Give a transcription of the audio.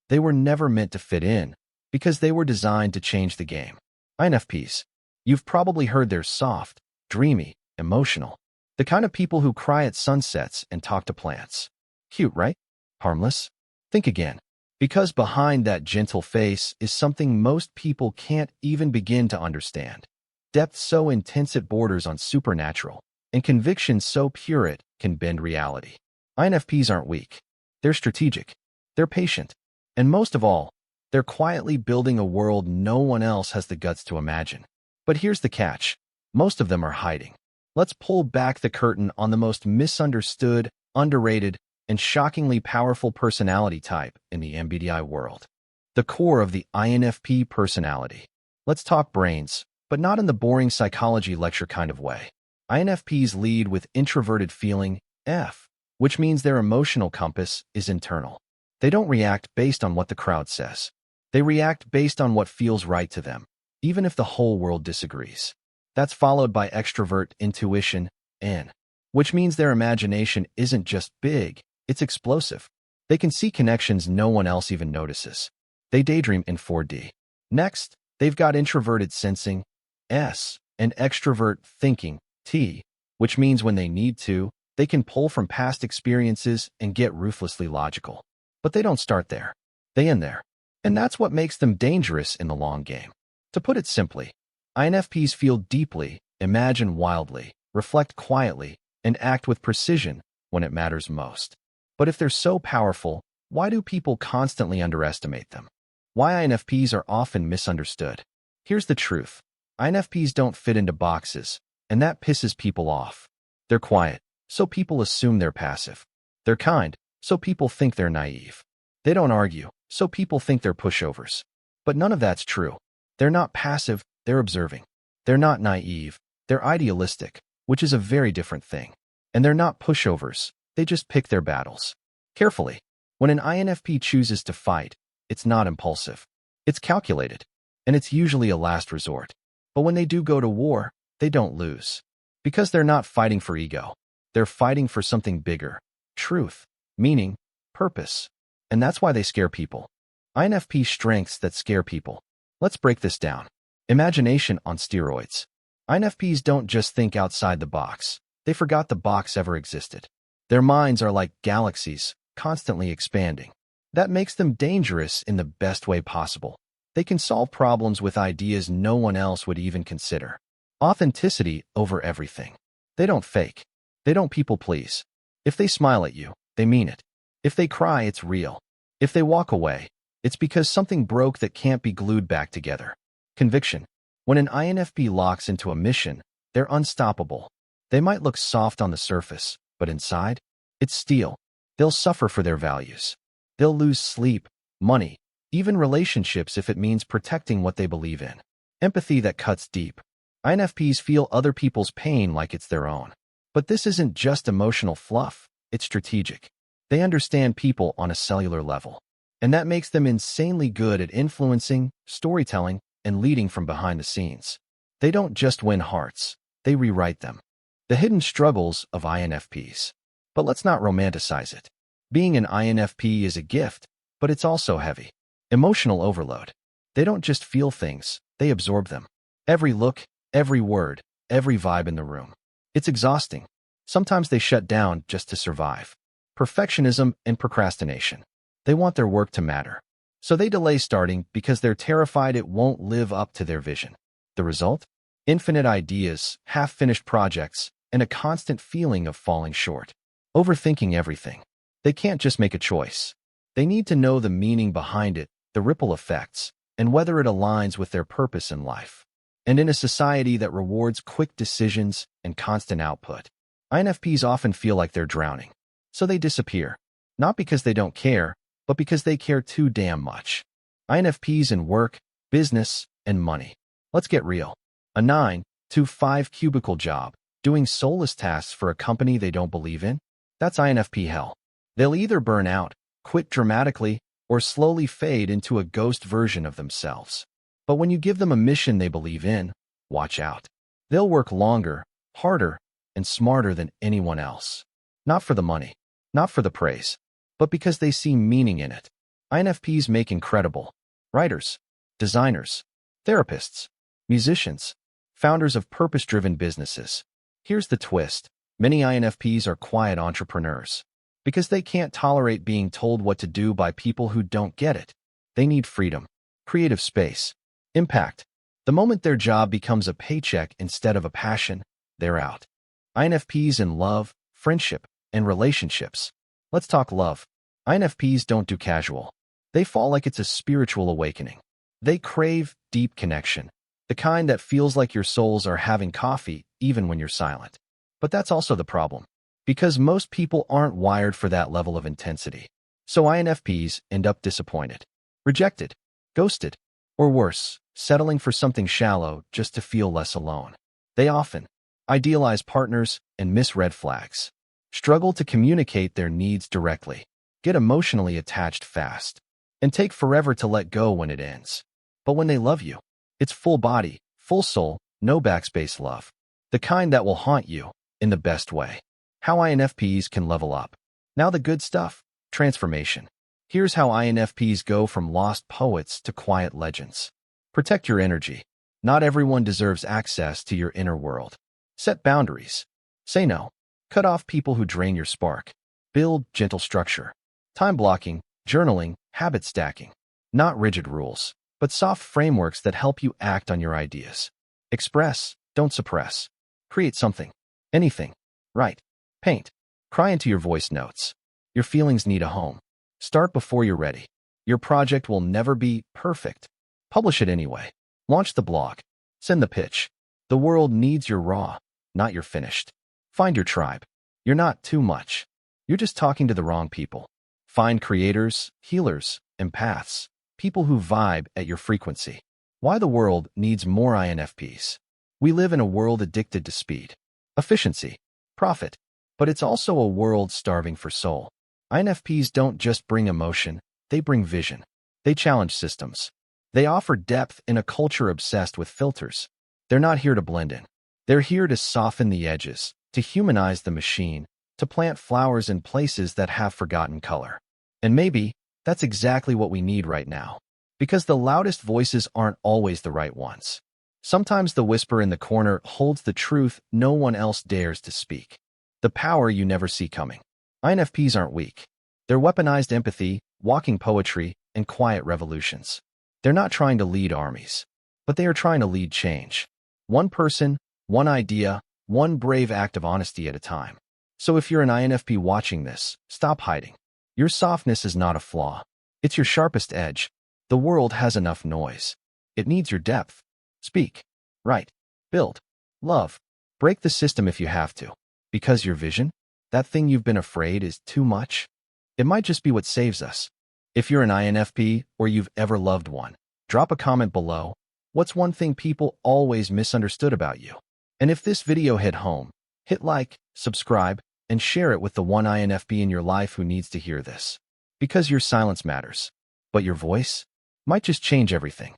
They were never meant to fit in because they were designed to change the game. INFPs. You've probably heard they're soft, dreamy, emotional. The kind of people who cry at sunsets and talk to plants. Cute, right? Harmless? Think again. Because behind that gentle face is something most people can't even begin to understand. Depth so intense it borders on supernatural, and conviction so pure it can bend reality. INFPs aren't weak. They're strategic. They're patient. And most of all, they're quietly building a world no one else has the guts to imagine. But here's the catch. Most of them are hiding. Let's pull back the curtain on the most misunderstood, underrated, and shockingly powerful personality type in the MBTI world. The core of the INFP personality. Let's talk brains, but not in the boring psychology lecture kind of way. INFPs lead with Introverted Feeling, F, which means their emotional compass is internal. They don't react based on what the crowd says. They react based on what feels right to them, even if the whole world disagrees. That's followed by Extraverted Intuition, N, which means their imagination isn't just big, it's explosive. They can see connections no one else even notices. They daydream in 4D. Next, they've got Introverted Sensing, S, and Extrovert Thinking, T, which means when they need to, they can pull from past experiences and get ruthlessly logical. But they don't start there. They end there. And that's what makes them dangerous in the long game. To put it simply, INFPs feel deeply, imagine wildly, reflect quietly, and act with precision when it matters most. But if they're so powerful, why do people constantly underestimate them? Why INFPs are often misunderstood? Here's the truth. INFPs don't fit into boxes, and that pisses people off. They're quiet, so people assume they're passive. They're kind, so people think they're naive. They don't argue, so people think they're pushovers. But none of that's true. They're not passive, they're observing. They're not naive, they're idealistic, which is a very different thing. And they're not pushovers, they just pick their battles. Carefully. When an INFP chooses to fight, it's not impulsive. It's calculated, and it's usually a last resort. But when they do go to war, they don't lose. Because they're not fighting for ego. They're fighting for something bigger. Truth, meaning, purpose. And that's why they scare people. INFP strengths that scare people. Let's break this down. Imagination on steroids. INFPs don't just think outside the box. They forgot the box ever existed. Their minds are like galaxies, constantly expanding. That makes them dangerous in the best way possible. They can solve problems with ideas no one else would even consider. Authenticity over everything. They don't fake. They don't people please. If they smile at you, they mean it. If they cry, it's real. If they walk away, it's because something broke that can't be glued back together. Conviction. When an INFP locks into a mission, they're unstoppable. They might look soft on the surface, but inside, it's steel. They'll suffer for their values. They'll lose sleep, money, even relationships if it means protecting what they believe in. Empathy that cuts deep. INFPs feel other people's pain like it's their own. But this isn't just emotional fluff, it's strategic. They understand people on a cellular level. And that makes them insanely good at influencing, storytelling, and leading from behind the scenes. They don't just win hearts, they rewrite them. The hidden struggles of INFPs. But let's not romanticize it. Being an INFP is a gift, but it's also heavy. Emotional overload. They don't just feel things, they absorb them. Every look, every word, every vibe in the room. It's exhausting. Sometimes they shut down just to survive. Perfectionism and procrastination. They want their work to matter. So they delay starting because they're terrified it won't live up to their vision. The result? Infinite ideas, half-finished projects, and a constant feeling of falling short. Overthinking everything. They can't just make a choice. They need to know the meaning behind it, the ripple effects, and whether it aligns with their purpose in life. And in a society that rewards quick decisions and constant output, INFPs often feel like they're drowning. So they disappear. Not because they don't care, but because they care too damn much. INFPs in work, business, and money. Let's get real. A 9 to 5 cubicle job, doing soulless tasks for a company they don't believe in? That's INFP hell. They'll either burn out, quit dramatically, or slowly fade into a ghost version of themselves. But when you give them a mission they believe in, watch out. They'll work longer, harder, and smarter than anyone else. Not for the money, not for the praise, but because they see meaning in it. INFPs make incredible writers, designers, therapists, musicians, founders of purpose-driven businesses. Here's the twist. Many INFPs are quiet entrepreneurs because they can't tolerate being told what to do by people who don't get it. They need freedom, creative space, impact. The moment their job becomes a paycheck instead of a passion, they're out. INFPs in love, friendship, and relationships. Let's talk love. INFPs don't do casual. They fall like it's a spiritual awakening. They crave deep connection, the kind that feels like your souls are having coffee even when you're silent. But that's also the problem, because most people aren't wired for that level of intensity. So INFPs end up disappointed, rejected, ghosted, or worse, settling for something shallow just to feel less alone. They often idealize partners and miss red flags, struggle to communicate their needs directly, get emotionally attached fast, and take forever to let go when it ends. But when they love you, it's full body, full soul, no backspace love. The kind that will haunt you in the best way. How INFPs can level up. Now the good stuff. Transformation. Here's how INFPs go from lost poets to quiet legends. Protect your energy. Not everyone deserves access to your inner world. Set boundaries. Say no. Cut off people who drain your spark. Build gentle structure. Time blocking, journaling, habit stacking. Not rigid rules, but soft frameworks that help you act on your ideas. Express, don't suppress. Create something. Anything. Write. Paint. Cry into your voice notes. Your feelings need a home. Start before you're ready. Your project will never be perfect. Publish it anyway. Launch the blog. Send the pitch. The world needs your raw, not your finished. Find your tribe. You're not too much. You're just talking to the wrong people. Find creators, healers, empaths, people who vibe at your frequency. Why the world needs more INFPs. We live in a world addicted to speed, efficiency, profit, but it's also a world starving for soul. INFPs don't just bring emotion, they bring vision. They challenge systems. They offer depth in a culture obsessed with filters. They're not here to blend in. They're here to soften the edges, to humanize the machine, to plant flowers in places that have forgotten color. And maybe that's exactly what we need right now. Because the loudest voices aren't always the right ones. Sometimes the whisper in the corner holds the truth no one else dares to speak. The power you never see coming. INFPs aren't weak. They're weaponized empathy, walking poetry, and quiet revolutions. They're not trying to lead armies, but they are trying to lead change. One person, one idea, one brave act of honesty at a time. So if you're an INFP watching this, stop hiding. Your softness is not a flaw. It's your sharpest edge. The world has enough noise. It needs your depth. Speak. Write. Build. Love. Break the system if you have to. Because your vision, that thing you've been afraid is too much. It might just be what saves us. If you're an INFP or you've ever loved one, drop a comment below. What's one thing people always misunderstood about you? And if this video hit home, hit like, subscribe, and share it with the one INFP in your life who needs to hear this. Because your silence matters. But your voice might just change everything.